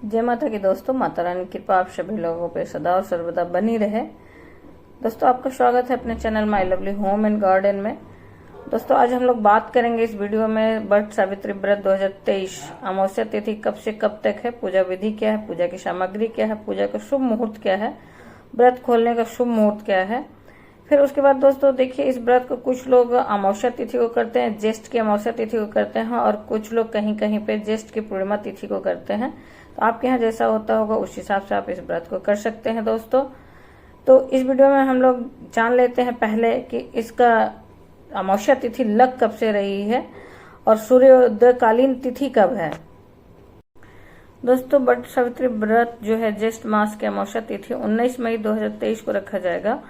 जय माता की दोस्तों, माता रानी की कृपा आप सभी लोगों पे सदा और सर्वदा बनी रहे। दोस्तों, आपका स्वागत है अपने channel my lovely home and garden में। दोस्तों, आज हम लोग बात करेंगे इस वीडियो में वट सावित्री व्रत 2023 अमावस्या तिथि कब से कब तक है, पूजा विधि क्या है, पूजा की सामग्री क्या है, पूजा का शुभ मुहूर्त क्या है, व्रत खोलने का शुभ मुहूर्त क्या है। फिर उसके बाद दोस्तों देखिए, इस व्रत को कुछ लोग अमावस्या तिथि को करते हैं, ज्येष्ठ की अमावस्या तिथि को करते हैं, और कुछ लोग कहीं कहीं पे ज्येष्ठ की पूर्णिमा तिथि को करते हैं। तो आपके यहाँ जैसा होता होगा उस हिसाब से आप इस व्रत को कर सकते हैं। दोस्तों, तो इस वीडियो में हम लोग जान लेते हैं पहले कि इसका अमावस्या तिथि लग कब से रही है और सूर्योदयकालीन तिथि कब है। दोस्तों, वट सावित्री व्रत जो है ज्येष्ठ मास की अमावस्या तिथि 19 मई 2023 को रखा जाएगा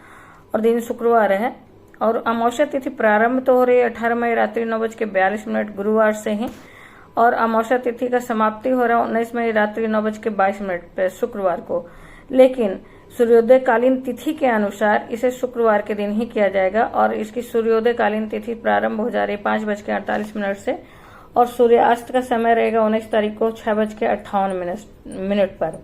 और दिन शुक्रवार है। और अमावस्या तिथि प्रारंभ तो हो रही है 18 मई रात्रि 9:42 गुरुवार से ही, और अमावस्या तिथि का समाप्ति हो रहा है 19 मई रात्रि 9:22 पे शुक्रवार को। लेकिन सूर्योदय कालीन तिथि के अनुसार इसे शुक्रवार के दिन ही किया जाएगा और इसकी सूर्योदय कालीन तिथि प्रारंभ हो जा रही है 5:48 से, और सूर्यास्त का समय रहेगा 19 तारीख को 6:58 पर।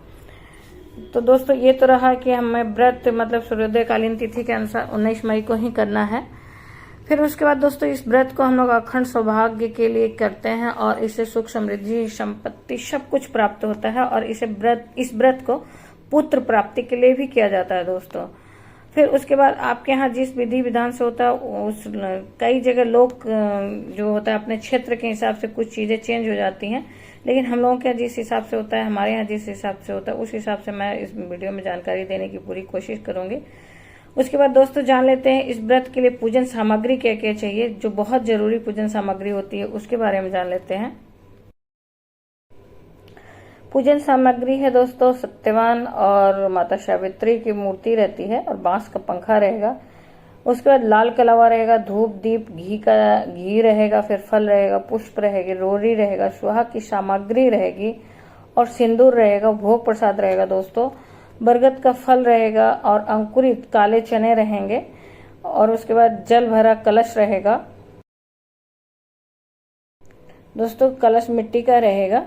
तो दोस्तों, ये तो रहा कि हमें व्रत मतलब सूर्योदय कालीन तिथि के अनुसार 19 मई को ही करना है। फिर उसके बाद दोस्तों, इस व्रत को हम लोग अखंड सौभाग्य के लिए करते हैं और इससे सुख समृद्धि संपत्ति सब कुछ प्राप्त होता है, और इस व्रत को पुत्र प्राप्ति के लिए भी किया जाता है। दोस्तों, फिर उसके बाद आपके यहाँ जिस विधि विधान से होता है उस कई जगह लोग जो होता है अपने क्षेत्र के हिसाब से कुछ चीजें चेंज हो जाती हैं, लेकिन हम लोगों के जिस हिसाब से होता है, हमारे यहाँ जिस हिसाब से होता है उस हिसाब से मैं इस वीडियो में जानकारी देने की पूरी कोशिश करूंगी। उसके बाद दोस्तों जान लेते हैं इस व्रत के लिए पूजन सामग्री क्या क्या चाहिए, जो बहुत जरूरी पूजन सामग्री होती है उसके बारे में जान लेते हैं। पूजन सामग्री है दोस्तों, सत्यवान और माता सावित्री की मूर्ति रहती है और बांस का पंखा रहेगा। उसके बाद लाल कलावा रहेगा, धूप दीप घी रहेगा, फिर फल रहेगा, पुष्प रहेगी, रोरी रहेगा, सुहाग की सामग्री रहेगी और सिंदूर रहेगा, भोग प्रसाद रहेगा। दोस्तों, बरगद का फल रहेगा और अंकुरित काले चने रहेंगे, और उसके बाद जल भरा कलश रहेगा। दोस्तों, कलश मिट्टी का रहेगा।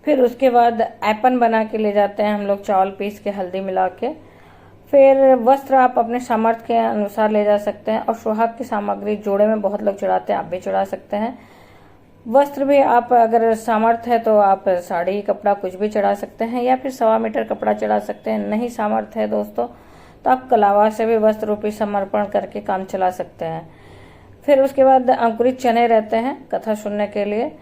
फिर उसके बाद ऐपन बना के ले जाते हैं हम लोग, चावल पीस के हल्दी मिला के। फिर वस्त्र आप अपने सामर्थ्य के अनुसार ले जा सकते हैं, और सुहाग की सामग्री जोड़े में बहुत लोग चढ़ाते हैं, आप भी चढ़ा सकते हैं। वस्त्र भी आप अगर सामर्थ्य है तो आप साड़ी कपड़ा कुछ भी चढ़ा सकते हैं, या फिर 1.25 मीटर कपड़ा चढ़ा सकते हैं। नहीं सामर्थ्य है दोस्तों तो आप कलावा से भी वस्त्र रूपी समर्पण करके काम चला सकते हैं। फिर उसके बाद अंकुरित चने रहते हैं कथा सुनने के लिए।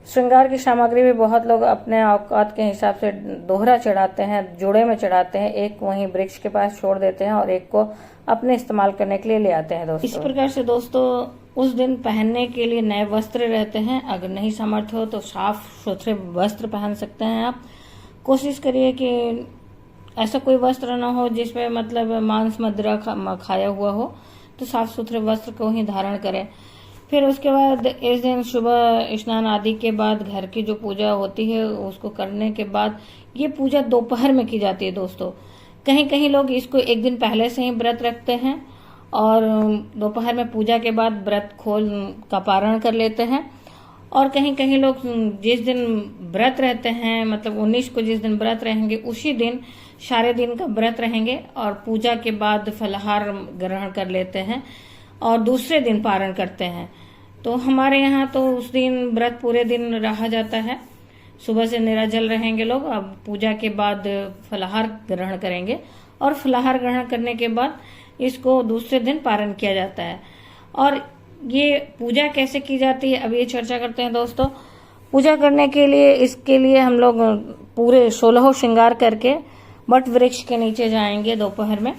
श्रृंगार की सामग्री भी बहुत लोग अपने औकात के हिसाब से दोहरा चढ़ाते हैं, जोड़े में चढ़ाते हैं, एक वहीं वृक्ष के पास छोड़ देते हैं और एक को अपने इस्तेमाल करने के लिए ले आते हैं। दोस्तों, इस प्रकार से दोस्तों उस दिन पहनने के लिए नए वस्त्र रहते हैं। अगर नहीं सामर्थ्य हो तो साफ सुथरे वस्त्र पहन सकते हैं। आप कोशिश करिए कि ऐसा कोई वस्त्र न हो जिसमें मतलब मांस मदिरा खाया हुआ हो, तो साफ सुथरे वस्त्र को ही धारण करें। फिर उसके बाद इस दिन सुबह स्नान आदि के बाद घर की जो पूजा होती है उसको करने के बाद ये पूजा दोपहर में की जाती है। दोस्तों, कहीं कहीं लोग इसको एक दिन पहले से ही व्रत रखते हैं और दोपहर में पूजा के बाद व्रत खोल का पारण कर लेते हैं, और कहीं कहीं लोग जिस दिन व्रत रहते हैं मतलब 19 को जिस दिन व्रत रहेंगे उसी दिन सारे दिन का व्रत रहेंगे और पूजा के बाद फलाहार ग्रहण कर लेते हैं और दूसरे दिन पारण करते हैं। तो हमारे यहाँ तो उस दिन व्रत पूरे दिन रहा जाता है, सुबह से निराजल रहेंगे लोग, अब पूजा के बाद फलाहार ग्रहण करेंगे और फलाहार ग्रहण करने के बाद इसको दूसरे दिन पारण किया जाता है। और ये पूजा कैसे की जाती है अब ये चर्चा करते हैं। दोस्तों, पूजा करने के लिए इसके लिए हम लोग पूरे 16 श्रृंगार करके वट वृक्ष के नीचे जाएंगे दोपहर में,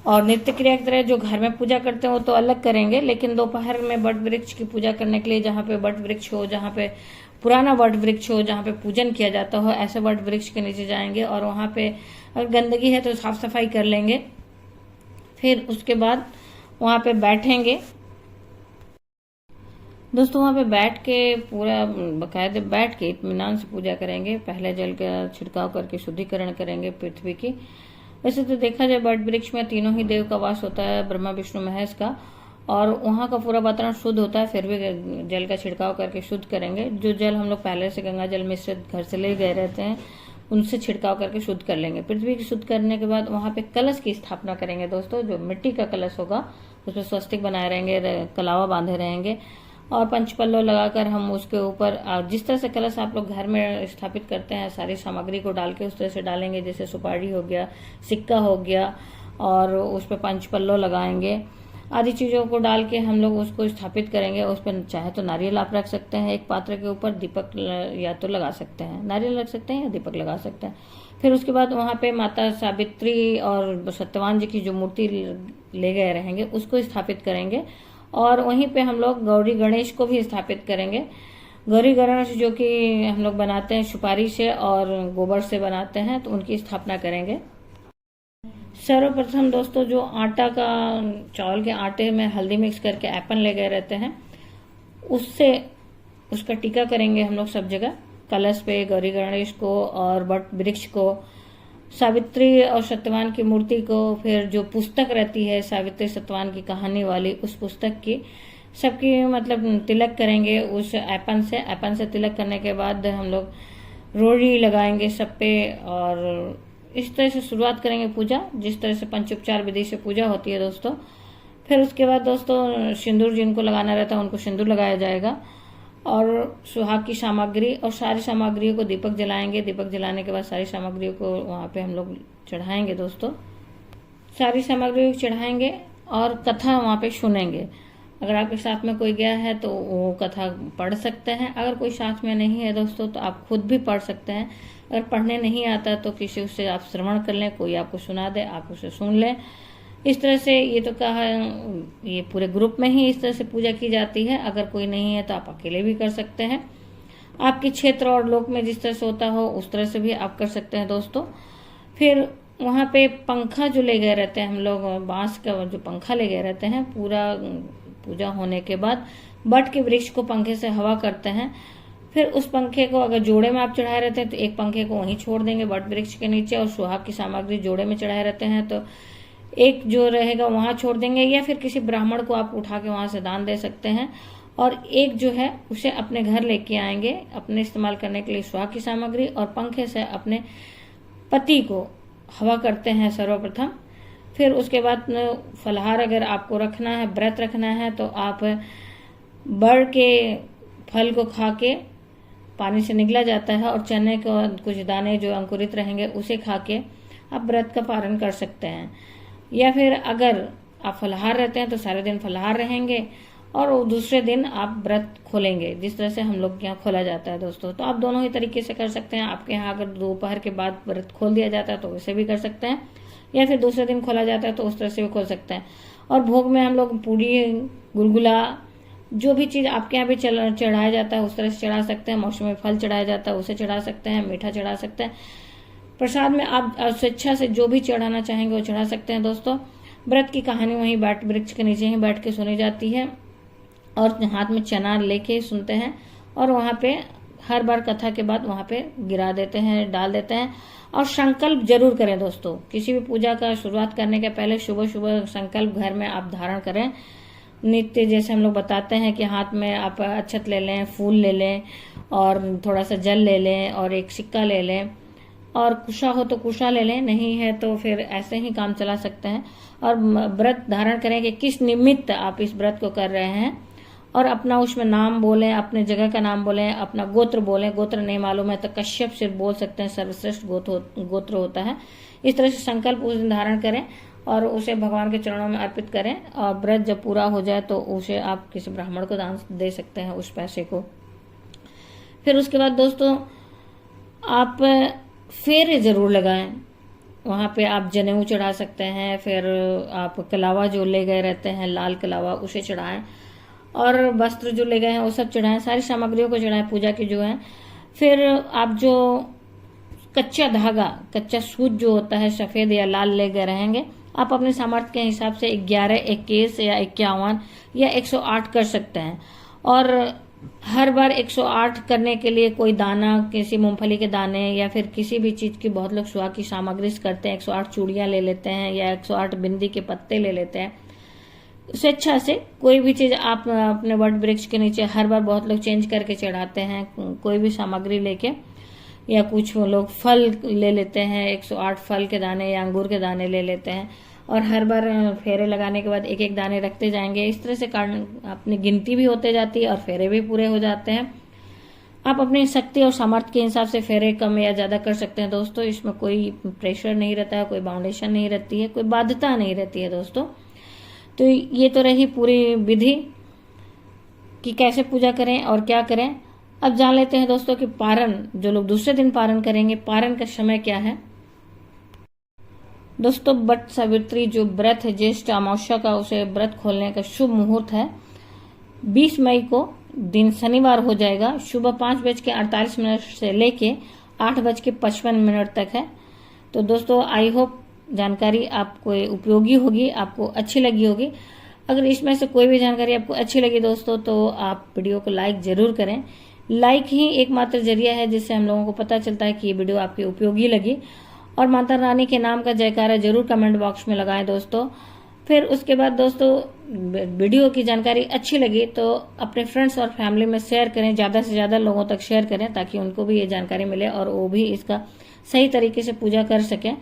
और नित्य क्रिया की तरह जो घर में पूजा करते हैं वो तो अलग करेंगे, लेकिन दोपहर में वट वृक्ष की पूजा करने के लिए जहाँ पे वट वृक्ष हो, जहाँ पे पुराना वट वृक्ष हो, जहाँ पे पूजन किया जाता हो, ऐसे वट वृक्ष के नीचे जाएंगे और वहाँ पे अगर गंदगी है तो साफ सफाई कर लेंगे। फिर उसके बाद वहाँ पे बैठेंगे। दोस्तों, वहाँ पे बैठ के पूरा बाकायदे बैठ के इत्मीनान से पूजा करेंगे। पहले जल का छिड़काव करके शुद्धिकरण करेंगे पृथ्वी की। वैसे तो देखा जाए वट वृक्ष में तीनों ही देव का वास होता है, ब्रह्मा विष्णु महेश का, और वहाँ का पूरा वातावरण शुद्ध होता है। फिर भी जल का छिड़काव करके शुद्ध करेंगे। जो जल हम लोग पहले से गंगा जल मिश्रित घर से ले गए रहते हैं उनसे छिड़काव करके शुद्ध कर लेंगे। पृथ्वी की शुद्ध करने के बाद वहां पे कलश की स्थापना करेंगे दोस्तों। जो मिट्टी का कलश होगा उसमें स्वस्तिक बनाए रहेंगे, कलावा बांधे रहेंगे और पंचपल्लो लगाकर हम उसके ऊपर जिस तरह से कलश आप लोग घर में स्थापित करते हैं सारी सामग्री को डाल के उस तरह से डालेंगे। जैसे सुपारी हो गया, सिक्का हो गया और उस पर पंचपल्लो लगाएंगे। आदि चीजों को डाल के हम लोग उसको स्थापित करेंगे। उस पर चाहे तो नारियल आप रख सकते हैं, एक पात्र के ऊपर दीपक या तो लगा सकते हैं, नारियल रख सकते हैं या दीपक लगा सकते हैं। फिर उसके बाद वहां पे माता सावित्री और सत्यवान जी की जो मूर्ति ले गए रहेंगे उसको स्थापित करेंगे और वहीं पे हम लोग गौरी गणेश को भी स्थापित करेंगे। गौरी गणेश जो कि हम लोग बनाते हैं सुपारी से और गोबर से बनाते हैं, तो उनकी स्थापना करेंगे। सर्वप्रथम दोस्तों जो आटा का, चावल के आटे में हल्दी मिक्स करके ऐपन ले गए रहते हैं, उससे उसका टीका करेंगे हम लोग सब जगह, कलश पे, गौरी गणेश को और वट वृक्ष को, सावित्री और सत्यवान की मूर्ति को। फिर जो पुस्तक रहती है सावित्री सत्यवान की कहानी वाली, उस पुस्तक की सबकी मतलब तिलक करेंगे उस ऐपन से। ऐपन से तिलक करने के बाद हम लोग रोड़ी लगाएंगे सब पे और इस तरह से शुरुआत करेंगे पूजा, जिस तरह से पंचोपचार विधि से पूजा होती है दोस्तों। फिर उसके बाद दोस्तों सिंदूर जिनको लगाना रहता है उनको सिंदूर लगाया जाएगा और सुहाग की सामग्री और सारी सामग्रियों को दीपक जलाएंगे। दीपक जलाने के बाद सारी सामग्रियों को वहां पे हम लोग चढ़ाएंगे दोस्तों। सारी सामग्रियों को चढ़ाएंगे और कथा वहां पे सुनेंगे। अगर आपके साथ में कोई गया है तो वो कथा पढ़ सकते हैं, अगर कोई साथ में नहीं है दोस्तों तो आप खुद भी पढ़ सकते हैं। अगर पढ़ने नहीं आता तो किसी उससे आप श्रवण कर लें, कोई आपको सुना दे, आप उसे सुन लें। इस तरह से ये तो कहा, ये पूरे ग्रुप में ही इस तरह से पूजा की जाती है। अगर कोई नहीं है तो आप अकेले भी कर सकते हैं। आपके क्षेत्र और लोक में जिस तरह से होता हो उस तरह से भी आप कर सकते हैं दोस्तों। फिर वहां पे पंखा जो ले गए रहते हैं हम लोग, बांस का जो पंखा ले गए रहते हैं, पूरा पूजा होने के बाद बट के वृक्ष को पंखे से हवा करते हैं। फिर उस पंखे को अगर जोड़े में आप चढ़ाए रहते हैं तो एक पंखे को वहीं छोड़ देंगे बट वृक्ष के नीचे, और सुहाग की सामग्री जोड़े में चढ़ाए रहते हैं तो एक जो रहेगा वहां छोड़ देंगे, या फिर किसी ब्राह्मण को आप उठा के वहां से दान दे सकते हैं। और एक जो है उसे अपने घर लेके आएंगे अपने इस्तेमाल करने के लिए सुहाग की सामग्री, और पंखे से अपने पति को हवा करते हैं सर्वप्रथम। फिर उसके बाद फलहार अगर आपको रखना है, व्रत रखना है, तो आप बड़ के फल को खा के, पानी से निकला जाता है, और चने को कुछ दाने जो अंकुरित रहेंगे उसे खा के आप व्रत का पालन कर सकते हैं। या फिर अगर आप फलहार रहते हैं तो सारे दिन फलहार रहेंगे और दूसरे दिन आप व्रत खोलेंगे, जिस तरह से हम लोग के यहाँ खोला जाता है दोस्तों। तो आप दोनों ही तरीके से कर सकते हैं। आपके यहाँ अगर दोपहर के बाद व्रत खोल दिया जाता है तो वैसे भी कर सकते हैं, या फिर दूसरे दिन खोला जाता है तो उस तरह से भी खोल सकते हैं। और भोग में हम लोग पूरी, गुलगुला, जो भी चीज आपके यहाँ भी चढ़ाया जाता है उस तरह से चढ़ा सकते हैं। मौसमी फल चढ़ाया जाता है उसे चढ़ा सकते हैं, मीठा चढ़ा सकते हैं। प्रसाद में आप स्वेच्छा से जो भी चढ़ाना चाहेंगे वो चढ़ा सकते हैं दोस्तों। व्रत की कहानी वहीं बैठ वृक्ष के नीचे ही बैठ के सुनी जाती है और हाथ में चना लेके सुनते हैं, और वहां पे हर बार कथा के बाद वहां पे गिरा देते हैं, डाल देते हैं। और संकल्प जरूर करें दोस्तों, किसी भी पूजा का शुरुआत करने के पहले सुबह सुबह संकल्प घर में आप धारण करें। नित्य जैसे हम लोग बताते हैं कि हाथ में आप अक्षत ले लें, फूल ले लें और थोड़ा सा जल ले लें और एक सिक्का ले लें, और कुशा हो तो कुशा ले लें, नहीं है तो फिर ऐसे ही काम चला सकते हैं। और व्रत धारण करें कि किस निमित्त आप इस व्रत को कर रहे हैं, और अपना उसमें नाम बोलें, अपने जगह का नाम बोलें, अपना गोत्र बोलें। गोत्र नहीं मालूम है तो कश्यप से बोल सकते हैं, सर्वश्रेष्ठ गोत्र होता है। इस तरह से संकल्प उस दिन धारण करें और उसे भगवान के चरणों में अर्पित करें, और व्रत जब पूरा हो जाए तो उसे आप किसी ब्राह्मण को दान दे सकते हैं उस पैसे को। फिर उसके बाद दोस्तों आप फेरे जरूर लगाएं। वहां पे आप जनेऊ चढ़ा सकते हैं, फिर आप कलावा जो ले गए रहते हैं, लाल कलावा, उसे चढ़ाएं, और वस्त्र जो ले गए हैं वो सब चढ़ाएं, सारी सामग्रियों को चढ़ाएं पूजा की जो है। फिर आप जो कच्चा धागा, कच्चा सूत जो होता है सफेद या लाल ले गए रहेंगे, आप अपने सामर्थ्य के हिसाब से 11, 21 या 51 या 108 कर सकते हैं। और हर बार 108 करने के लिए कोई दाना, किसी मूंगफली के दाने या फिर किसी भी चीज की, बहुत लोग सुहाग की सामग्री से करते हैं, 108 चूड़ियां ले लेते हैं या 108 बिंदी के पत्ते ले लेते हैं। स्वेच्छा से कोई भी चीज आप अपने वट वृक्ष के नीचे हर बार बहुत लोग चेंज करके चढ़ाते हैं, कोई भी सामग्री लेके। या कुछ लोग फल ले लेते हैं, 108 फल के दाने या अंगूर के दाने ले लेते हैं और हर बार फेरे लगाने के बाद एक एक दाने रखते जाएंगे। इस तरह से अपनी गिनती भी होते जाती है और फेरे भी पूरे हो जाते हैं। आप अपनी शक्ति और सामर्थ्य के हिसाब से फेरे कम या ज्यादा कर सकते हैं दोस्तों। इसमें कोई प्रेशर नहीं रहता है, कोई बाउंडेशन नहीं रहती है, कोई बाध्यता नहीं रहती है दोस्तों। तो ये तो रही पूरी विधि कि कैसे पूजा करें और क्या करें। अब जान लेते हैं दोस्तों कि पारण, जो लोग दूसरे दिन पारण करेंगे, पारण का समय क्या है। दोस्तों वट सावित्री जो व्रत है, ज्येष्ठ अमावस्या का, उसे व्रत खोलने का शुभ मुहूर्त है 20 मई को, दिन शनिवार हो जाएगा। सुबह 5:48 से लेके 8:55 तक है। तो दोस्तों आई होप जानकारी आपको उपयोगी होगी, आपको अच्छी लगी होगी। अगर इसमें से कोई भी जानकारी आपको अच्छी लगी दोस्तों तो आप वीडियो को लाइक जरूर करें। लाइक ही एकमात्र जरिया है जिससे हम लोगों को पता चलता है कि ये वीडियो आपकी उपयोगी लगी। और माता रानी के नाम का जयकारा जरूर कमेंट बॉक्स में लगाएं दोस्तों। फिर उसके बाद दोस्तों वीडियो की जानकारी अच्छी लगी तो अपने फ्रेंड्स और फैमिली में शेयर करें, ज्यादा से ज्यादा लोगों तक शेयर करें ताकि उनको भी ये जानकारी मिले और वो भी इसका सही तरीके से पूजा कर सकें।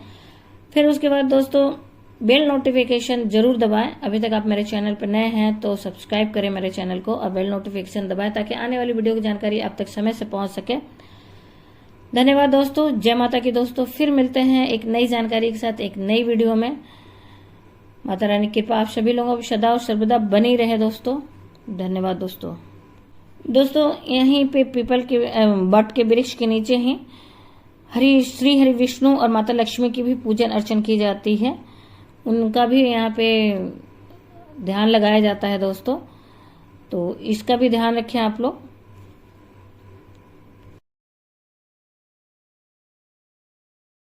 फिर उसके बाद दोस्तों बेल नोटिफिकेशन जरूर दबाएं। अभी तक आप मेरे चैनल पर नए हैं तो सब्सक्राइब करें मेरे चैनल को और बेल नोटिफिकेशन दबाएं ताकि आने वाली वीडियो की जानकारी आप तक समय से पहुंच सके। धन्यवाद दोस्तों, जय माता की दोस्तों। फिर मिलते हैं एक नई जानकारी के साथ एक नई वीडियो में। माता रानी की कृपा आप सभी लोगों पर सदा और सर्वदा बनी रहे दोस्तों। धन्यवाद दोस्तों। दोस्तों यहीं पे पीपल के वट के वृक्ष के नीचे ही श्री हरि विष्णु और माता लक्ष्मी की भी पूजन अर्चन की जाती है, उनका भी यहाँ पे ध्यान लगाया जाता है दोस्तों। तो इसका भी ध्यान रखें आप लोग।